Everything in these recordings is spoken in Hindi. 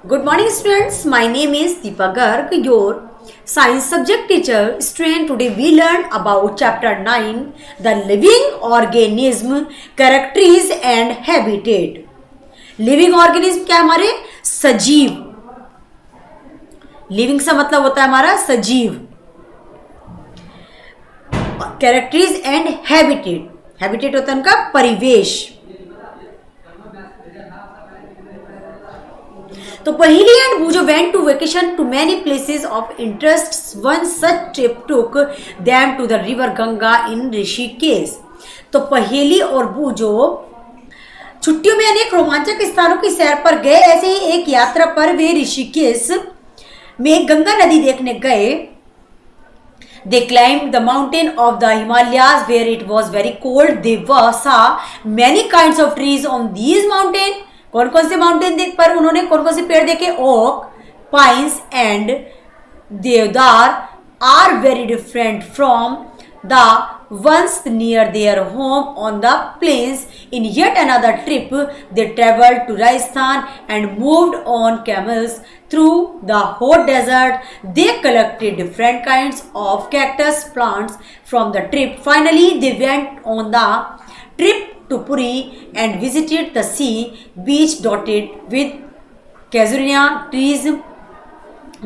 Good morning, students. My name is Deepa Garg, your science subject teacher. Student, today we learn about chapter 9, the living organism, characteristics and habitat. Living organism क्या हमारे सजीव. लिविंग से मतलब होता है हमारा सजीव. Characteristics and habitat. हैबिटेट होता है उनका परिवेश. तो Paheli and Boojho went to vacation to many places of interest. One such trip took them to the river Ganga in Rishikesh. तो पहेली और बूजो छुट्टियों में अनेक रोमांचक स्थानों की सैर पर गए. ऐसे ही एक यात्रा पर वे ऋषिकेश में गंगा नदी देखने गए. They climbed the mountain of the Himalayas where it was very cold. They saw many kinds of trees on these mountains. कौन कौन से माउंटेन देख पर उन्होंने कौन कौन से पेड़ देखे? Oak, pines and deodar are very different from the ones near their home on the plains. In yet another trip, they traveled to Rajasthan and moved on camels through the hot desert. They collected different kinds of cactus plants from the trip. Finally, they went on the trip to Puri and visited the sea beach dotted with casuarina trees.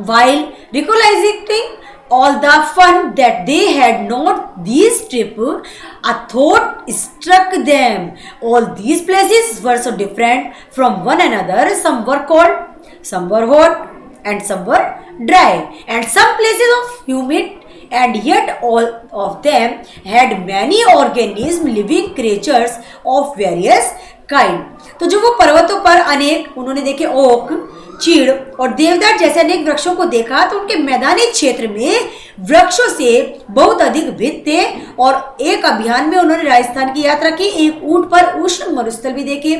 While recollecting all the fun that they had not this trip, a thought struck them. All these places were so different from one another. Some were cold, some were hot, and some were dry, and some places of humid, and yet all of them had many organisms, living creatures of various kind. तो जो वो पर्वतों पर अनेक उन्होंने देखे ओक, चीड़ और देवदार जैसे अनेक वृक्षों को देखा तो उनके मैदानी क्षेत्र में वृक्षों से बहुत अधिक भिन्न थे. और एक अभियान में उन्होंने राजस्थान की यात्रा की. एक ऊंट पर उष्ण मरुस्थल भी देखे.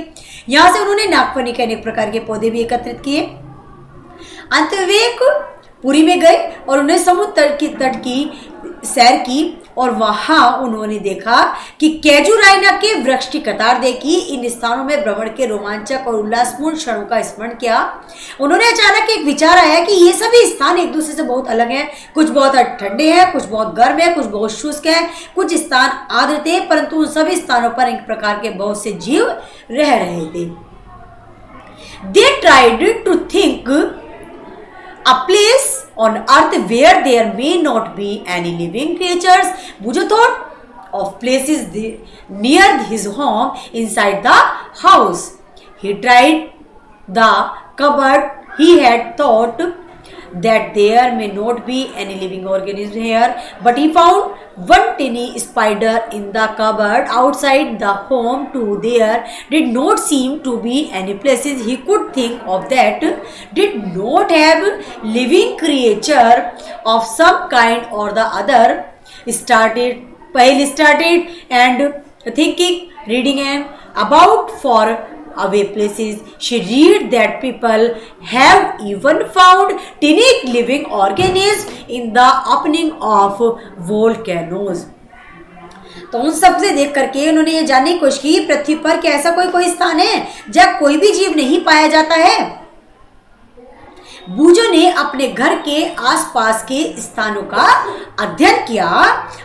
यहाँ से उन्होंने नागफनी के अनेक प्रकार के पौधे भी एकत्रित किए. अंत में वे पुरी में गए और उन्हें समुद्र तट की सैर की और वहां उन्होंने देखा कि कैजुराइना के वृक्ष की कतार देखी. इन स्थानों में भ्रमण के रोमांचक और उल्लासपूर्ण क्षणों का स्मरण किया. उन्होंने अचानक एक विचार आया कि ये सभी स्थान एक दूसरे से बहुत अलग हैं. कुछ बहुत ठंडे हैं, कुछ बहुत गर्म है, कुछ बहुत शुष्क है, कुछ स्थान आर्द्र थे, परंतु उन सभी स्थानों पर एक प्रकार के बहुत से जीव रह रहे थे. They tried to think a place on earth where there may not be any living creatures. Bujo thought of places near his home inside the house. He tried the cupboard. He had thought that there may not be any living organism here, but he found one tiny spider in the cupboard outside the home too. There did not seem to be any places he could think of that did not have living creature of some kind or the other. Paheli started and thinking, reading and about for away places. She read that people have even found tiny living organisms in the opening of volcanoes. तो उन सब से देख करके उन्होंने ये जानने की कोशिश की पृथ्वी पर क्या ऐसा कोई स्थान है जहाँ कोई भी जीव नहीं पाया जाता है. बूजो ने अपने घर के आसपास के स्थानों का अध्ययन किया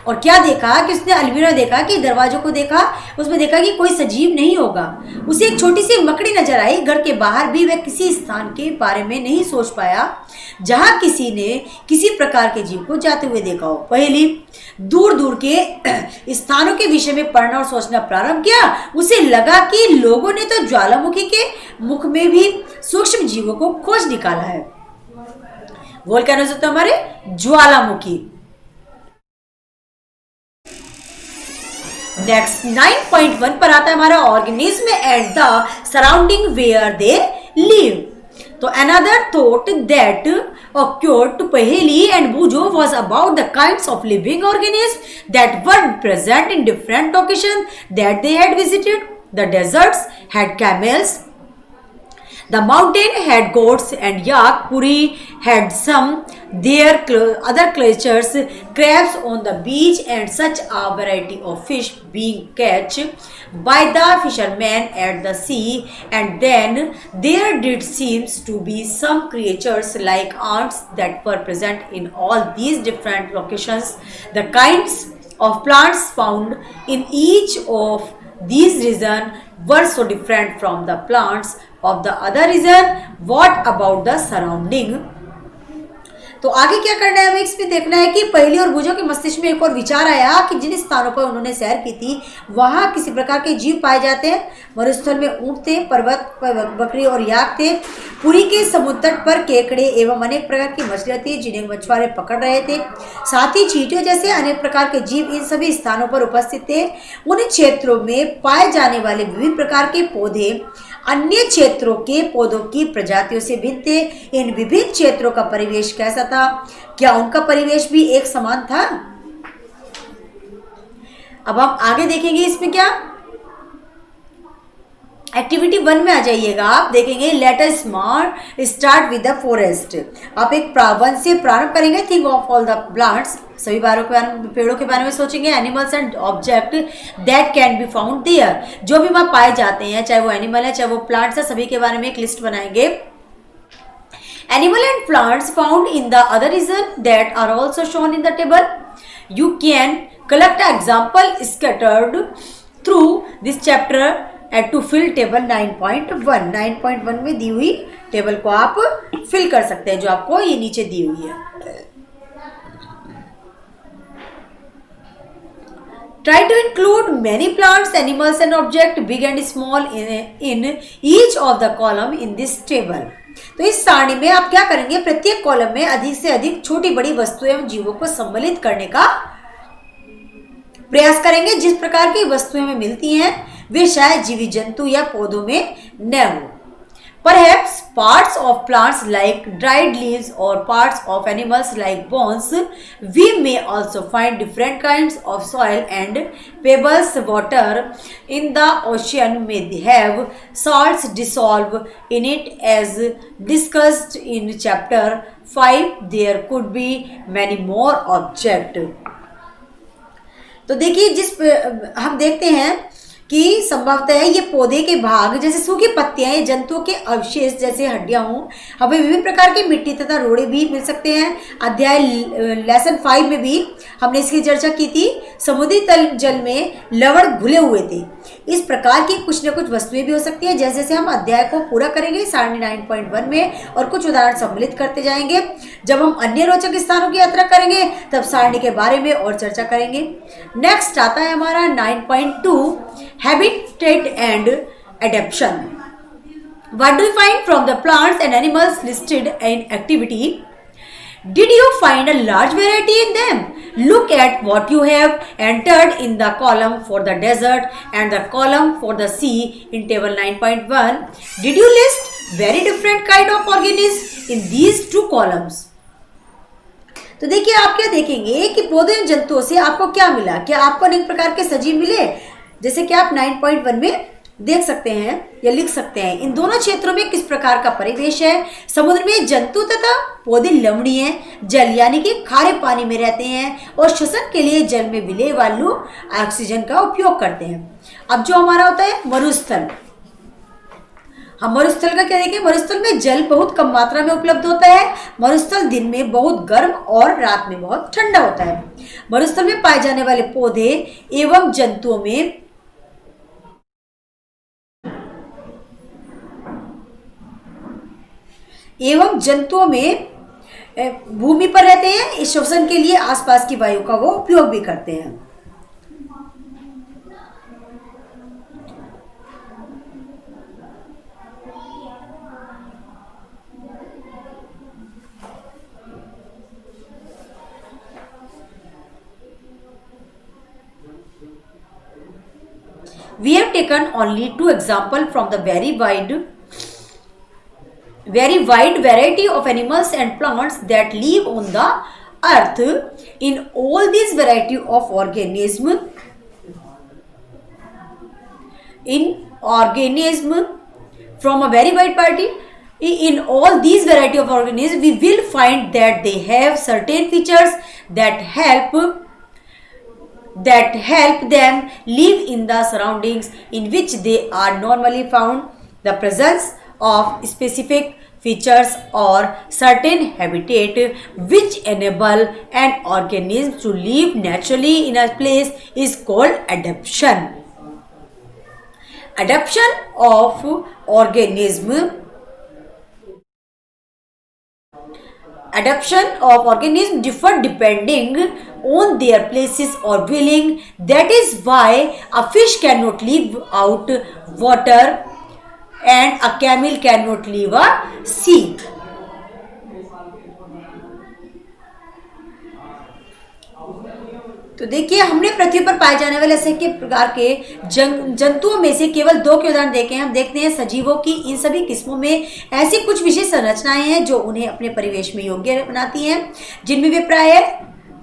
और क्या देखा कि उसने अलमीरा देखा कि दरवाजों को देखा, उसमें देखा कि कोई सजीव नहीं होगा. उसे एक छोटी सी मकड़ी नजर आई. घर के बाहर भी वह किसी स्थान के बारे में नहीं सोच पाया जहां किसी ने किसी प्रकार के जीव को जाते हुए देखा हो. पहली दूर दूर के स्थानों के विषय में पढ़ना और सोचना प्रारंभ किया. उसे लगा कि लोगों ने तो ज्वालामुखी के मुख में भी सूक्ष्म जीवों को खोज निकाला है. वोल्केनोज तो हमारे ज्वालामुखी. नेक्स्ट 9.1 पर आता है हमारा organism and the surrounding where they live. तो another thought that occurred to Paheli and Bujo was about the kinds of living organisms that were present in different locations that they had visited. The deserts had camels. The mountain had goats and yak. Puri had some their other creatures, crabs on the beach, and such a variety of fish being catch by the fishermen at the sea. And then there did seems to be some creatures like ants that were present in all these different locations. The kinds of plants found in each of these regions were so different from the plants of the other region. What about the surrounding? तो आगे क्या करना है, हमें इसमें देखना है कि पहली और भुजों के मस्तिष्क में एक और विचार आया कि जिन स्थानों पर उन्होंने सैर की थी वहां किसी प्रकार के जीव पाए जाते हैं। मरुस्थल में ऊंट थे, पर्वत बकरी और याक थे। पुरी के समुद्र तट पर केकड़े एवं अनेक प्रकार की मछलियां थी जिन्हें मछुआरे पकड़ रहे थे। साथ ही चींटियों जैसे अनेक प्रकार के जीव इन सभी स्थानों पर उपस्थित थे। उन क्षेत्रों में पाए जाने वाले विभिन्न प्रकार के पौधे अन्य क्षेत्रों के पौधों की प्रजातियों से भिन्न थे। इन विभिन्न क्षेत्रों का परिवेश कैसा था? क्या उनका परिवेश भी एक समान था? अब हम आगे देखेंगे इसमें क्या एक्टिविटी 1 में आ जाइएगा। आप देखेंगे let us start with the forest. आप एक वन से प्रारंभ करेंगे। Think of all the plants, सभी पेड़ों के बारे में सोचेंगे। Animals and object that can be found there, जो भी वहां पाए जाते हैं, चाहे वो एनिमल है चाहे वो प्लांट्स है, सभी के बारे में एक लिस्ट बनाएंगे। Animal and plants found in the other region that are also shown in the table. You can collect an example scattered through this chapter and to fill table 9.1. 9.1 में दी हुई टेबल को आप फिल कर सकते हैं जो आपको ये नीचे दी हुई है। Try to include many plants, animals and objects, big and small, in each of the column in this table. तो इस सारणी में आप क्या करेंगे, प्रत्येक कॉलम में अधिक से अधिक छोटी बड़ी वस्तुएं एवं जीवों को सम्मिलित करने का प्रयास करेंगे। जिस प्रकार की वस्तुएं हमें मिलती हैं वे शायद जीवित जंतु या पौधों में न हो। Perhaps parts of plants like dried leaves or parts of animals like bones. We may also find different kinds of soil and pebbles. Water in the ocean may have salts dissolved in it as discussed in chapter 5. There could be many more objects. तो देखिए हम देखते हैं कि संभवतः ये पौधे के भाग जैसे सूखी पत्तियां या जंतुओं के अवशेष जैसे हड्डियां हों। हमें विभिन्न प्रकार की मिट्टी तथा रोड़े भी मिल सकते हैं। अध्याय लेसन 5 में भी हमने इसकी चर्चा की थी। समुद्री तल जल में लवण घुले हुए थे। इस प्रकार की कुछ न कुछ वस्तुएं भी हो सकती हैं। जैसे जैसे हम अध्याय को पूरा करेंगे सारणी 9.1 में और कुछ उदाहरण सम्मिलित करते जाएंगे। जब हम अन्य रोचक स्थानों की यात्रा करेंगे तब सारणी के बारे में और चर्चा करेंगे। नेक्स्ट आता है हमारा 9.2 Habitat and adaptation. What do you find from the plants and animals listed in activity? Did you find a large variety in them? Look at what you have entered in the column for the desert and the column for the sea in table 9.1. Did you list very different kind of organisms in these two columns? तो देखिए आप क्या देखेंगे कि पौधे और जंतुओं से आपको क्या मिला। क्या आपको अनेक प्रकार के सजीव मिले जैसे कि आप 9.1 में देख सकते हैं या लिख सकते हैं। इन दोनों क्षेत्रों में किस प्रकार का परिवेश है। समुद्र में जंतु तथा पौधे लवणीय जल यानी कि खारे पानी में रहते हैं और श्वसन के लिए जल में विलेय वायु ऑक्सीजन का उपयोग करते हैं। अब जो हमारा होता है मरुस्थल, हम मरुस्थल का क्या देखें। मरुस्थल में जल बहुत कम मात्रा में उपलब्ध होता है। मरुस्थल दिन में बहुत गर्म और रात में बहुत ठंडा होता है। मरुस्थल में पाए जाने वाले पौधे एवं जंतुओं में भूमि पर रहते हैं। इस श्वसन के लिए आसपास की वायु का वो उपयोग भी करते हैं। We have taken only 2 examples from the very wide variety of animals and plants that live on the earth. In all these variety of organism from a very wide variety in all these variety of organisms, we will find that they have certain features that help them live in the surroundings in which they are normally found. The presence of specific features or certain habitat which enable an organism to live naturally in a place is called adaptation. Adaptation of organism differ depending on their places or dwelling. That is why a fish cannot live out water and a camel cannot live a sea. तो देखिए, हमने पृथ्वी पर पाए जाने वाले ऐसे के प्रकार के जंतुओं में से केवल 2 के उदाहरण देखे हैं। हम देखते हैं सजीवों की इन सभी किस्मों में ऐसी कुछ विशेष संरचनाएं हैं जो उन्हें अपने परिवेश में योग्य बनाती हैं, जिनमें वे प्राय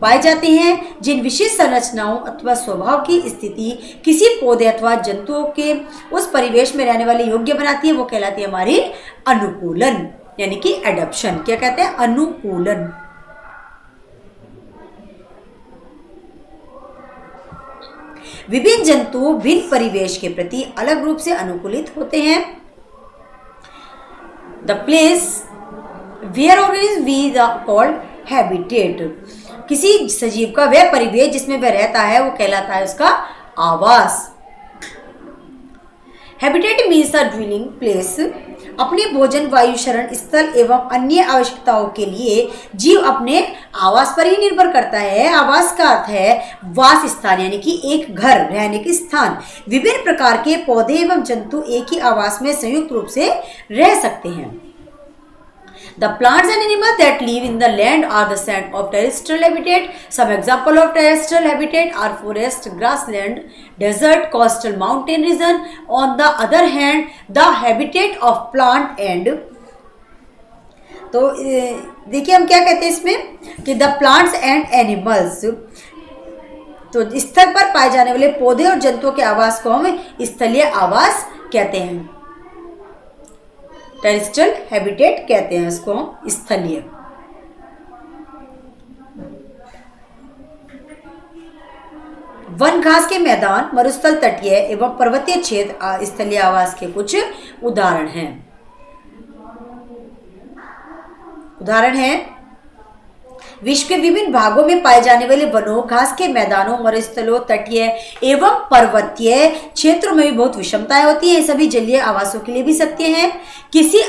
पाए जाते हैं। जिन विशेष संरचनाओं अथवा स्वभाव की स्थिति किसी पौधे अथवा जंतुओं के उस परिवेश में रहने वाले योग्य बनाती है, वो कहलाती है हमारी अनुकूलन, यानी कि एडप्शन। क्या कहते हैं? अनुकूलन। विभिन्न जंतु भिन्न परिवेश के प्रति अलग रूप से अनुकूलित होते हैं। The place where organism we called habitat. किसी सजीव का वह परिवेश जिसमें वह रहता है वो कहलाता है उसका आवास। हैबिटेट मीन्स अ ड्वेलिंग प्लेस। अपने भोजन, वायु, शरण स्थल एवं अन्य आवश्यकताओं के लिए जीव अपने आवास पर ही निर्भर करता है। आवास का अर्थ है वास स्थान, यानी कि एक घर, रहने के स्थान। विभिन्न प्रकार के पौधे एवं जंतु एक ही आवास में संयुक्त रूप से रह सकते हैं। The plants and animals that live in the land are the set of terrestrial habitat. Some example of terrestrial habitat are forest, grassland, desert, coastal mountain region. On the other hand, the habitat of plant and तो देखिए हम क्या कहते हैं इसमें कि the plants and animals, तो स्थल पर पाए जाने वाले पौधे और जंतुओं के आवास को हम स्थलीय आवास कहते हैं। टेरेस्ट्रियल हैबिटेट कहते हैं उसको स्थलीय। वन, घास के मैदान, मरुस्थल, तटीय एवं पर्वतीय क्षेत्र स्थलीय आवास के कुछ उदाहरण हैं। विश्व के विभिन्न भागों में पाए जाने वाले वनों, घास के मैदानों, मरुस्थलों, तटीय एवं पर्वतीय क्षेत्रों में भी बहुत विषमताएं होती हैं। सभी जलीय आवासों के लिए भी सत्य हैं। किसी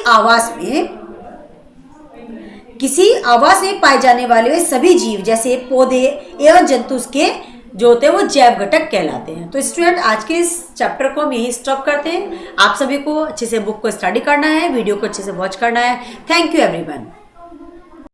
आवास में पाए जाने वाले सभी जीव जैसे पौधे एवं जंतु उसके जो होते हैं वो जैव घटक कहलाते हैं। तो स्टूडेंट, आज के इस चैप्टर को हम यही स्टॉप करते हैं। आप सभी को अच्छे से बुक को स्टडी करना है, वीडियो को अच्छे से वॉच करना है। Thank you everyone.